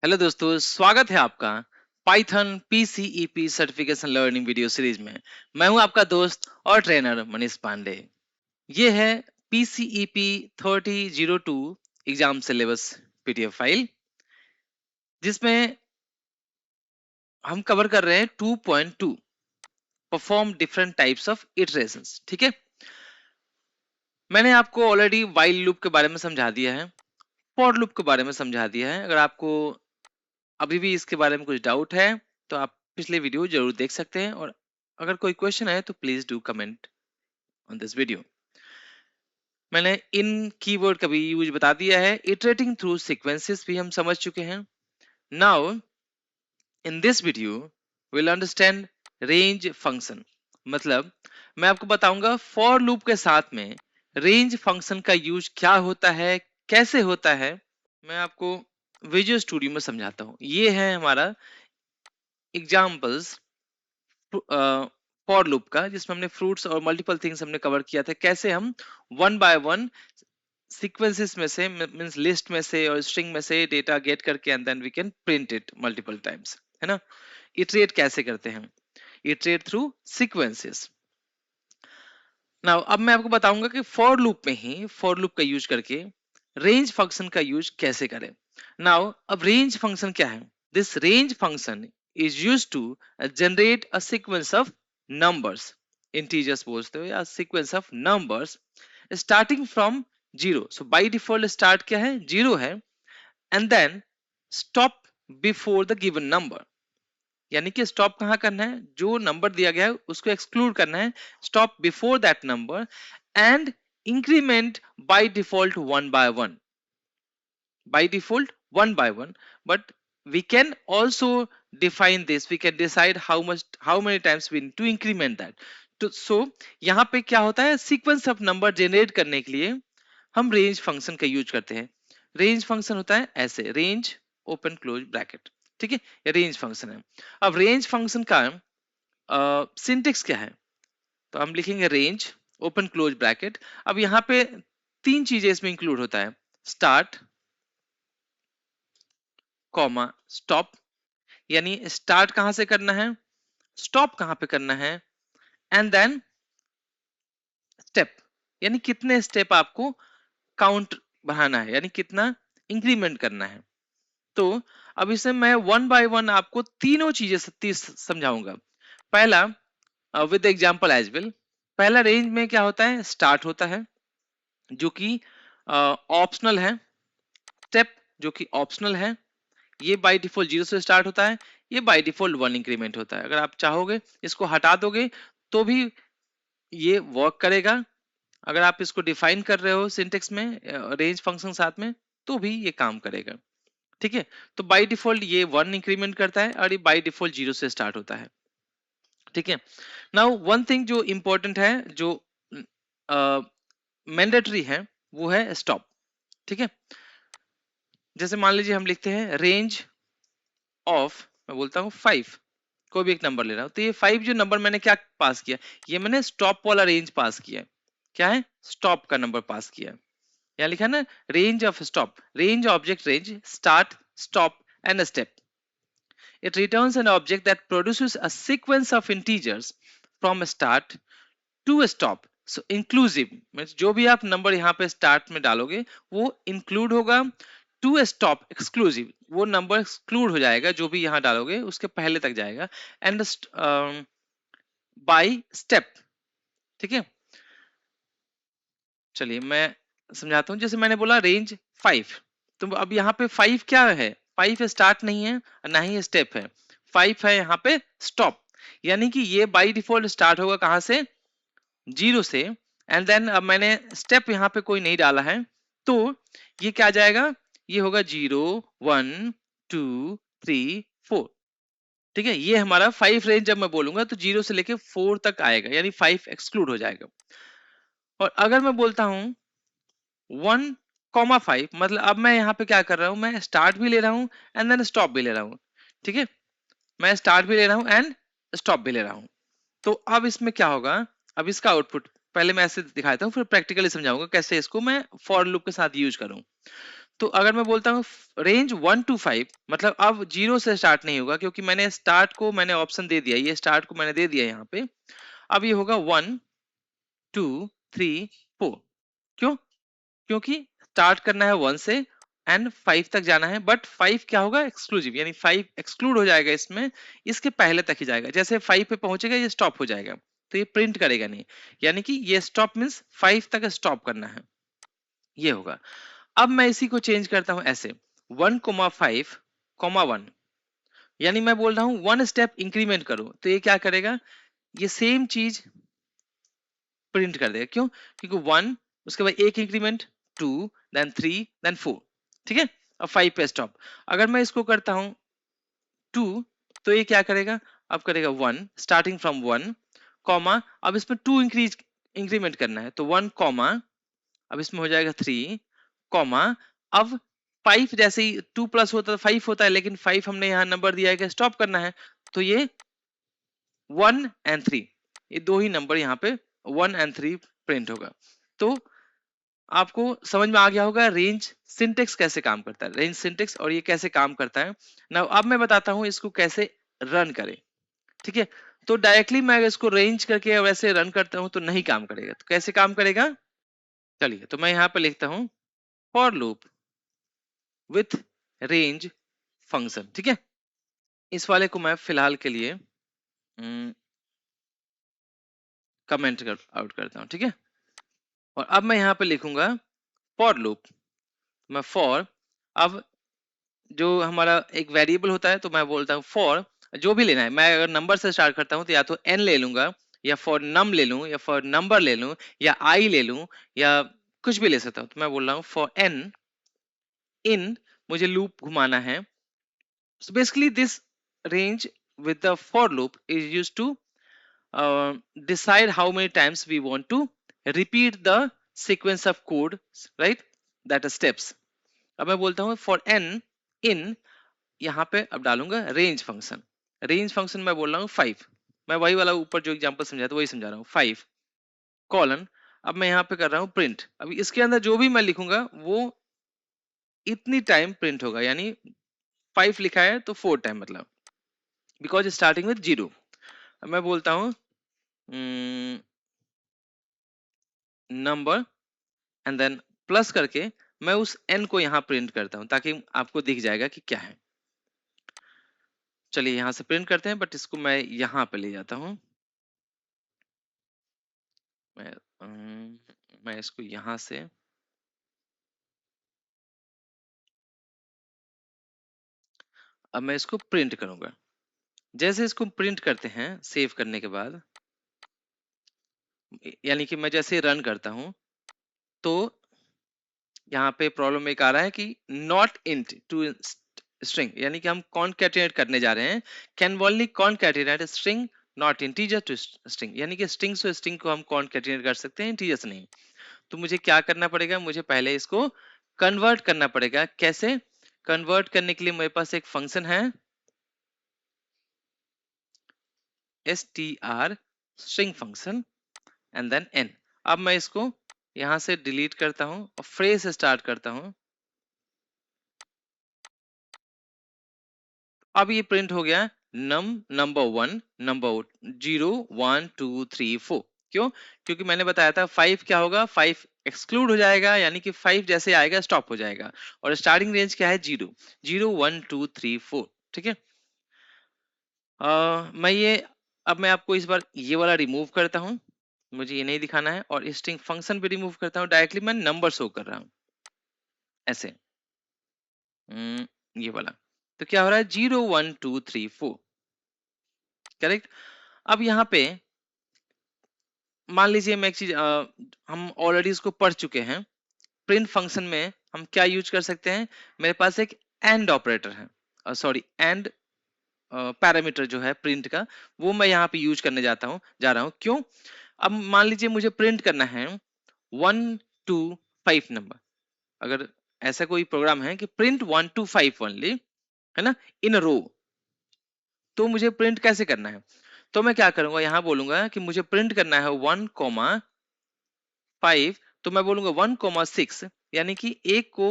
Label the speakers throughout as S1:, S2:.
S1: Hello दोस्तों, स्वागत है आपका Python PCEP certification learning video series में। मैं हूं आपका दोस्त और ट्रेनर मनीष पांडे। ये है पीसीईपी 3002 एग्जाम सिलेबस पीडीएफ फाइल, जिसमें हम कवर कर रहे हैं 2.2 perform different types of iterations. ठीक है, मैंने आपको ऑलरेडी व्हाइल लूप के बारे में समझा दिया है, फॉर लूप के बारे में समझा दिया है। अगर आपको अभी भी इसके बारे में कुछ डाउट है तो आप पिछले वीडियो जरूर देख सकते हैं, और अगर कोई क्वेश्चन है तो please do comment on this video. मैंने इन कीवर्ड का भी यूज बता दिया है। इटरेटिंग थ्रू सीक्वेंसेस भी हम समझ चुके हैं। Now in this video will understand range function. मतलब मैं आपको बताऊंगा फॉर लूप के साथ में रेंज फंक्शन का यूज क्या होता है, कैसे होता है। मैं आपको विजुअल स्टूडियो में समझाता हूँ। ये है हमारा एग्जाम्पल्स फॉर लूप का, जिसमें हमने फ्रूट्स और मल्टीपल थिंग्स हमने कवर किया था। कैसे हम वन बाय वन सीक्वेंसेस में से, मींस लिस्ट में से और स्ट्रिंग में से डेटा गेट करके and then we can print it multiple times, है ना। इटरेट कैसे करते हैं, इटरेट थ्रू सीक्वेंसेस। नाउ अब मैं आपको बताऊंगा कि फॉर लूप में ही फॉर लूप का यूज करके रेंज फंक्शन का यूज कैसे करें। नाउ अब रेंज फंक्शन क्या है? This range function is used to generate a sequence of numbers, integers बोलते हो, या sequence of numbers starting from zero. So by default start क्या है? जीरो है, and then stop before the given number. यानी कि स्टॉप कहाँ करना है? जो नंबर दिया गया है उसको एक्सक्लूड करना है, stop before that number, and increment by default one by one, by default one by one. But we can also define this, we can decide how many times we need to increment that. तो so यहाँ पे क्या होता है, sequence of number generate करने के लिए हम रेंज फंक्शन का यूज करते हैं। रेंज फंक्शन होता है ऐसे, रेंज ओपन क्लोज ब्रैकेट। ठीक है, ये रेंज फंक्शन है। अब रेंज फंक्शन का सिंटेक्स क्या है? तो हम लिखेंगे रेंज ओपन क्लोज ब्रैकेट। अब यहाँ पे तीन चीजें इसमें इंक्लूड होता है, स्टार्ट, कॉमा, स्टॉप। यानी स्टार्ट कहां से करना है, स्टॉप कहां पे करना है, एंड देन स्टेप, यानी कितने स्टेप आपको काउंट बढ़ाना है, यानी कितना इंक्रीमेंट करना है। तो अब इसे मैं वन बाय वन आपको तीनों चीजें समझाऊंगा। पहला विद एग्जांपल एज वेल। पहला रेंज में क्या होता है, स्टार्ट होता है जो कि ऑप्शनल है, स्टेप जो कि ऑप्शनल है, ये बाय डिफॉल्ट जीरो से स्टार्ट होता है, ये बाय डिफॉल्ट वन इंक्रीमेंट होता है। अगर आप चाहोगे इसको हटा दोगे तो भी ये वर्क करेगा। अगर आप इसको डिफाइन कर रहे हो सिंटेक्स में रेंज फंक्शन साथ में, तो भी ये काम करेगा। ठीक है, तो बाय डिफॉल्ट ये वन इंक्रीमेंट करता है और ये बाय डिफॉल्ट जीरो से स्टार्ट होता है। ठीक है, नाउ वन थिंग जो इंपॉर्टेंट है, जो मैंडेटरी है, वो है स्टॉप। ठीक है, जैसे मान लीजिए हम लिखते हैं रेंज ऑफ, मैं बोलता हूँ 5, कोई भी एक नंबर ले रहा हूं, तो ये 5 जो नंबर मैंने क्या पास किया, ये मैंने स्टॉप वाला रेंज पास किया। क्या है? स्टॉप का नंबर पास किया। यहाँ लिखा है ना, range of stop, range object range start, stop and step. It returns an object that produces a sequence of integers from start to stop. So inclusive means जो भी आप नंबर यहाँ पे स्टार्ट में डालोगे वो इंक्लूड होगा, टू स्टॉप एक्सक्लूसिव, वो नंबर एक्सक्लूड हो जाएगा, जो भी यहाँ डालोगे उसके पहले तक जाएगा, एंड बाय स्टेप। ठीक है, चलिए मैं समझाता हूँ। जैसे मैंने बोला रेंज 5, तो अब यहाँ पे 5 क्या है, 5 स्टार्ट नहीं है ना ही स्टेप है, 5 है यहाँ पे स्टॉप। यानी कि ये बाय डिफॉल्ट स्टार्ट होगा कहाँ से, जीरो से, एंड देन अब मैंने स्टेप यहाँ पे कोई नहीं डाला है, तो ये क्या आ जाएगा, ये होगा 0 1 2 3 4। ठीक है, ये हमारा 5 रेंज जब मैं बोलूंगा तो 0 से लेके 4 तक आएगा, यानी 5 एक्सक्लूड हो जाएगा। और अगर मैं बोलता हूँ 1,5, मतलब अब मैं यहाँ पे क्या कर रहा हूँ, मैं स्टार्ट भी ले रहा हूँ एंड देन स्टॉप भी ले रहा हूँ। ठीक है, मैं स्टार्ट भी ले रहा हूँ एंड स्टॉप भी ले रहा हूँ। तो अब इसमें क्या होगा, अब इसका आउटपुट पहले मैं ऐसे दिखाता हूँ, फिर प्रैक्टिकली समझाऊंगा कैसे इसको मैं फॉर लूप के साथ यूज करूँ। तो अगर मैं बोलता हूँ रेंज 1 to 5, मतलब अब 0 से स्टार्ट नहीं होगा, क्योंकि मैंने स्टार्ट को मैंने ऑप्शन दे दिया, ये स्टार्ट को मैंने दे दिया यहाँ पे। अब ये होगा 1 2 3 4। क्यों? क्योंकि स्टार्ट करना है 1 से एंड 5 तक जाना है, बट 5 क्या होगा, एक्सक्लूसिव, यानी 5 एक्सक्लूड हो जाएगा इसमें, इसके पहले तक ही जाएगा। जैसे 5 पे पहुंचेगा ये स्टॉप हो जाएगा, तो ये प्रिंट करेगा नहीं, यानी कि ये स्टॉप मीन्स 5 तक स्टॉप करना है, ये होगा। अब मैं इसी को चेंज करता हूं ऐसे, 1 5 1, यानी मैं बोल रहा हूं 1 स्टेप इंक्रीमेंट करो, तो ये क्या करेगा, ये सेम चीज प्रिंट कर देगा। क्यों? क्योंकि 1, उसके बाद एक इंक्रीमेंट, 2, देन 3, देन 4, ठीक है। अब 5 पे स्टॉप। अगर मैं इसको करता हूं 2, तो ये क्या करेगा, अब करेगा 1 स्टार्टिंग फ्रॉम 1, कॉमा, अब इसमें 2 इंक्रीमेंट करना है, तो 1 कॉमा, अब इसमें हो जाएगा 3, कॉमा, अब 5 जैसे ही 2 प्लस होता है 5 होता है, लेकिन 5 हमने यहाँ नंबर दिया है कि स्टॉप करना है, तो ये 1 और 3, ये दो ही नंबर यहाँ पे 1 और 3 प्रिंट होगा। तो आपको समझ में आ गया होगा रेंज सिंटेक्स कैसे काम करता है, रेंज सिंटेक्स, और ये कैसे काम करता है ना। अब मैं बताता हूँ इसको कैसे रन करें, ठीक है। तो डायरेक्टली मैं इसको रेंज करके वैसे रन करता हूँ तो नहीं काम करेगा, तो कैसे काम करेगा, चलिए, तो मैं यहाँ पे लिखता हूँ for loop with range function, ठीक है। इस वाले को मैं फिलहाल के लिए कमेंट आउट करता हूँ, ठीक है। और अब मैं यहाँ पे लिखूंगा फॉर लूप, मैं फॉर, अब जो हमारा एक वेरिएबल होता है, तो मैं बोलता हूँ फॉर, जो भी लेना है, मैं अगर नंबर से स्टार्ट करता हूँ तो या तो n ले लूंगा, या फॉर नम ले लूं, या फॉर नंबर ले लूं, या आई ले लूं, या कुछ भी ले सकता हूँ। तो मैं बोल रहा हूँ फॉर n in, मुझे लूप घुमाना है। So basically this range with the for loop is used to decide how many times we want to repeat the sequence of code, right, that are steps। अब मैं बोलता हूँ for n in, यहाँ पे अब डालूंगा रेंज फंक्शन। रेंज फंक्शन मैं बोल रहा हूँ 5, मैं वही वाला ऊपर जो एग्जांपल समझाया था वही समझा रहा हूँ, 5 कॉलन, अब मैं यहाँ पे कर रहा हूँ प्रिंट। अब इसके अंदर जो भी मैं लिखूंगा वो इतनी टाइम प्रिंट होगा, यानी 5 लिखा है तो 4 टाइम, मतलब बिकॉज स्टार्टिंग विद 0। अब मैं बोलता हूँ नंबर एंड देन प्लस करके मैं उस n को यहाँ प्रिंट करता हूँ, ताकि आपको दिख जाएगा कि क्या है। चलिए यहाँ से प्रिंट करते हैं, बट इसको मैं यहाँ पे ले जाता हूँ। मैं इसको यहाँ से, अब मैं इसको प्रिंट करूंगा। जैसे इसको प्रिंट करते हैं सेव करने के बाद, यानी कि मैं जैसे रन करता हूं, तो यहाँ पे प्रॉब्लम एक आ रहा है कि नॉट इंट टू स्ट्रिंग, यानी कि हम कॉनकैटिनेट करने जा रहे हैं, can only concatenate string not integer to string, यानी कि स्ट्रिंग से स्ट्रिंग को हम कॉनकैटिनेट कर सकते हैं, इंटीजर से नहीं। तो मुझे क्या करना पड़ेगा, मुझे पहले इसको कन्वर्ट करना पड़ेगा। कैसे कन्वर्ट करने के लिए मेरे पास एक फंक्शन है str string function and then n। अब मैं इसको यहां से डिलीट करता हूं और फ्रेज से स्टार्ट करता हूं। अब ये प्रिंट हो गया नंबर 1, नंबर 0 1 2 3 4। क्यों? क्योंकि मैंने बताया था 5 क्या होगा, 5 एक्सक्लूड हो जाएगा, यानी कि 5 जैसे आएगा स्टॉप हो जाएगा, और स्टार्टिंग रेंज क्या है, 0 0 1 2 3 4, ठीक है। मैं ये, अब मैं आपको इस बार ये वाला रिमूव करता हूँ, मुझे ये नहीं दिखाना है, और स्ट्रिंग फंक्शन भी रिमूव करता हूँ, डायरेक्टली मैं नंबर शो कर रहा हूँ ऐसे। ये वाला, तो क्या हो रहा है, 0 1 2 3 4, करेक्ट। अब यहाँ पे मान लीजिए मैं एक चीज, हम ऑलरेडी इसको पढ़ चुके हैं। प्रिंट फंक्शन में हम क्या यूज कर सकते हैं, मेरे पास एक एंड ऑपरेटर है, सॉरी एंड पैरामीटर जो है प्रिंट का, वो मैं यहाँ पे यूज करने जा रहा हूँ। क्यों? अब मान लीजिए मुझे प्रिंट करना है 1 2 5 नंबर, अगर ऐसा कोई प्रोग्राम है कि प्रिंट 1 2 5 ओनली, है ना, इन रो, तो मुझे प्रिंट कैसे करना है, तो मैं क्या करूंगा, यहाँ बोलूंगा कि मुझे प्रिंट करना है 1 5, तो मैं बोलूंगा 1 6, यानी कि एक को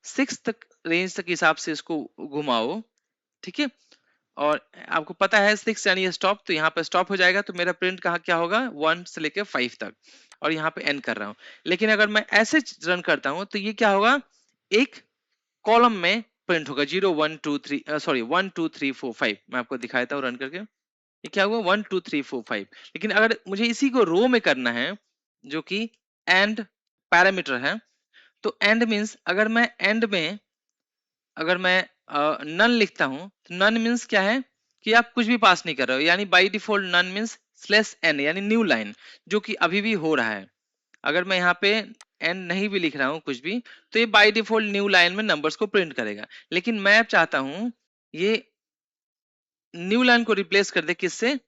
S1: 6 तक रेंज तक हिसाब से इसको घुमाओ, ठीक है। और आपको पता है 6 यानी स्टॉप, तो यहाँ पे स्टॉप हो जाएगा, तो मेरा प्रिंट कहाँ क्या होगा 1 से लेके 5 तक, और यहाँ पे एंड कर रहा हूँ। लेकिन अगर मैं ऐसे रन करता हूँ तो ये क्या होगा, एक कॉलम में प्रिंट होगा 0 1 2 3 सॉरी 1 2 3 4 5। मैं आपको दिखा देता हूँ रन करके, ये क्या हुआ 1 2 3 4 5। लेकिन अगर मुझे इसी को रो में करना है, जो कि एंड पैरामीटर है, तो एंड मीन्स अगर मैं एंड में अगर मैं नन लिखता हूं, तो नन मीन्स क्या है कि आप कुछ भी पास नहीं कर रहे हो, यानी by default none means slash n यानी न्यू लाइन, जो कि अभी भी हो रहा है। अगर मैं यहाँ पे एन नहीं भी लिख रहा हूँ कुछ भी, तो ये बाय डिफॉल्ट न्यू लाइन में नंबर्स को प्रिंट करेगा। लेकिन मैं अब चाहता हूँ ये न्यू लाइन को रिप्लेस कर दे किससे,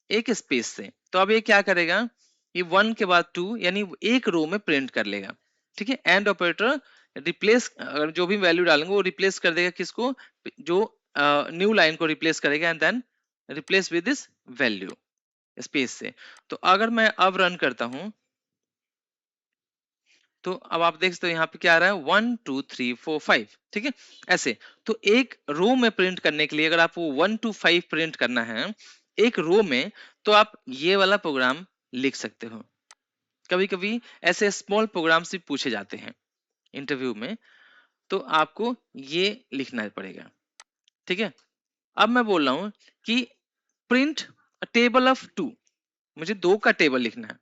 S1: एक स्पेस से। तो अब ये क्या करेगा, ये 1 के बाद 2 यानी एक रो में प्रिंट कर लेगा, ठीक है। एंड ऑपरेटर रिप्लेस, अगर जो भी वैल्यू डालेंगे वो रिप्लेस कर देगा किसको, जो न्यू लाइन को रिप्लेस करेगा, and then replace with this value space से। तो अगर मैं अब रन करता हूं, तो अब आप देख सकते हो यहाँ पे क्या आ रहा है 1 2 3 4 5, ठीक है ऐसे। तो एक रो में प्रिंट करने के लिए अगर आपको 1 to 5 प्रिंट करना है एक रो में, तो आप ये वाला प्रोग्राम लिख सकते हो। कभी कभी ऐसे स्मॉल प्रोग्राम्स भी पूछे जाते हैं इंटरव्यू में, तो आपको ये लिखना पड़ेगा, ठीक है। अब मैं बोल रहा हूं कि प्रिंट टेबल ऑफ 2, मुझे 2 का टेबल लिखना है,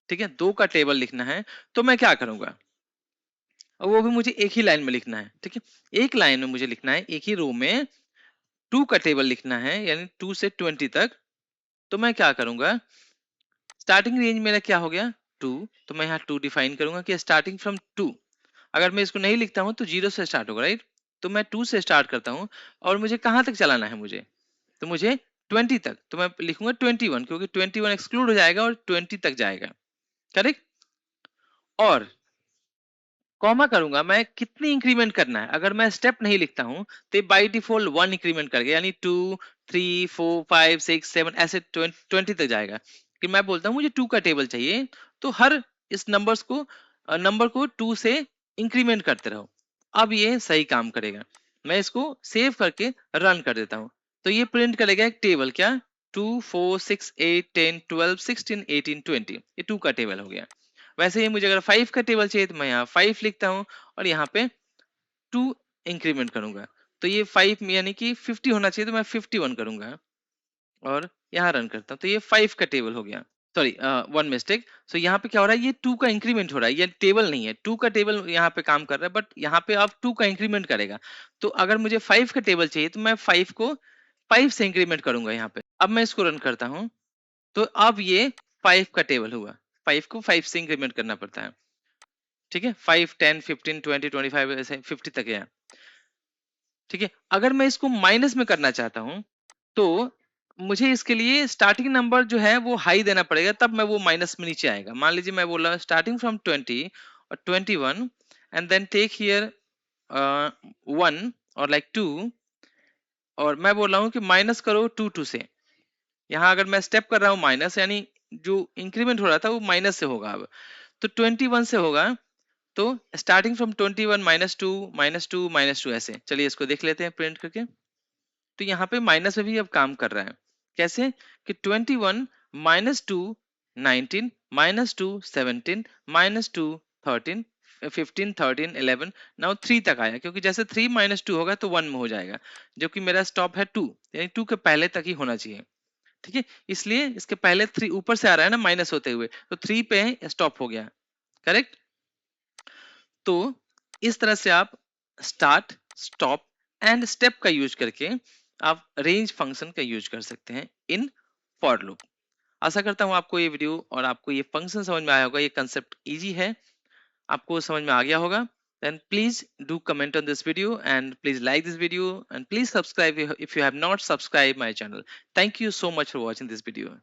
S1: ठीक है, 2 का टेबल लिखना है। तो मैं क्या करूंगा, और वो भी मुझे एक ही लाइन में लिखना है, ठीक है। एक लाइन में मुझे लिखना है, एक ही रो में 2 का टेबल लिखना है, यानी 2 से 20 तक। तो मैं क्या करूंगा, स्टार्टिंग रेंज मेरा क्या हो गया 2, तो मैं यहाँ 2 डिफाइन करूंगा कि स्टार्टिंग फ्रॉम 2। अगर मैं इसको नहीं लिखता हूं तो 0 से स्टार्ट होगा, राइट। तो मैं 2 से स्टार्ट करता हूं, और मुझे कहां तक चलाना है, मुझे तो मुझे 20 तक, तो मैं लिखूंगा 21, क्योंकि 21 एक्सक्लूड हो जाएगा और 20 तक जाएगा, करेक्ट। और कॉमा करूंगा मैं कितनी इंक्रीमेंट करना है। अगर मैं स्टेप नहीं लिखता हूं तो ये बाय डिफॉल्ट 1 इंक्रीमेंट कर गया, यानी 2 3 4 5 6 7 ऐसे 20 तक जाएगा। कि मैं बोलता हूं मुझे 2 का टेबल चाहिए, तो हर इस नंबर को 2 से इंक्रीमेंट करते रहो। अब ये सही काम करेगा। मैं इसको सेव करके रन कर देता हूं, तो ये प्रिंट करेगा एक टेबल, क्या 2 4 6 8 10 12 16 18 20, ये 2 का टेबल हो गया। वैसे ही मुझे अगर 5 का टेबल चाहिए तो मैं यहाँ 5 लिखता हूँ, और यहाँ पे 2 इंक्रीमेंट करूंगा। तो ये 5 यानी कि 50 होना चाहिए, तो मैं 51 करूंगा और यहाँ रन करता हूँ, तो ये 5 का टेबल हो गया। Sorry, one mistake. सो यहाँ पे क्या हो रहा है, ये 2 का इंक्रीमेंट हो रहा है, ये टेबल नहीं है। 2 का टेबल यहाँ पे काम कर रहा है, बट यहाँ पे अब 2 का इंक्रीमेंट करेगा। तो अगर मुझे 5 का टेबल चाहिए तो मैं 5 को 5 से इंक्रीमेंट करूंगा यहाँ पे। अब मैं इसको रन करता हूँ, तो अब ये 5 का टेबल हुआ। 5 को 5 से इंक्रीमेंट करना पड़ता है, ठीक है। 5 10 15 20 25 ऐसे 50 तक है, ठीक है। अगर मैं इसको माइनस में करना चाहता हूं, तो मुझे इसके लिए स्टार्टिंग नंबर जो है वो हाई देना पड़ेगा, तब मैं वो माइनस में नीचे आएगा। मान लीजिए मैं बोल रहा हूँ स्टार्टिंग फ्रॉम 20 और 21, एंड देन टेक हियर 1 और लाइक 2, और मैं बोल रहा हूँ कि माइनस करो 2 से। यहाँ अगर मैं स्टेप कर रहा हूँ माइनस, यानी जो इंक्रीमेंट हो रहा था वो माइनस से होगा अब, तो 21 से होगा। तो स्टार्टिंग फ्रॉम 21 -2 ऐसे। चलिए इसको देख लेते हैं प्रिंट करके। तो यहाँ पे माइनस में भी अब काम कर रहा है। कैसे कि 21 -2 19 -2 17 -2 13 15 13 11 नाउ 3 तक आया, क्योंकि जैसे 3 -2 होगा तो 1 में हो जाएगा, जो कि मेरा स्टॉप है 2, यानी 2 के पहले तक ही होना चाहिए, ठीक है। इसलिए इसके पहले 3 ऊपर से आ रहा है ना माइनस होते हुए, तो 3 पे स्टॉप हो गया, करेक्ट। तो इस तरह से आप स्टार्ट स्टॉप एंड स्टेप का यूज करके आप रेंज फंक्शन का यूज कर सकते हैं इन फॉर लूप। आशा करता हूं आपको ये वीडियो और आपको ये फंक्शन समझ में आया होगा, ये कंसेप्ट इजी है, आपको समझ में आ गया होगा। then please do comment on this video, and please like this video, and please subscribe if you have not subscribed my channel. Thank you so much for watching this video.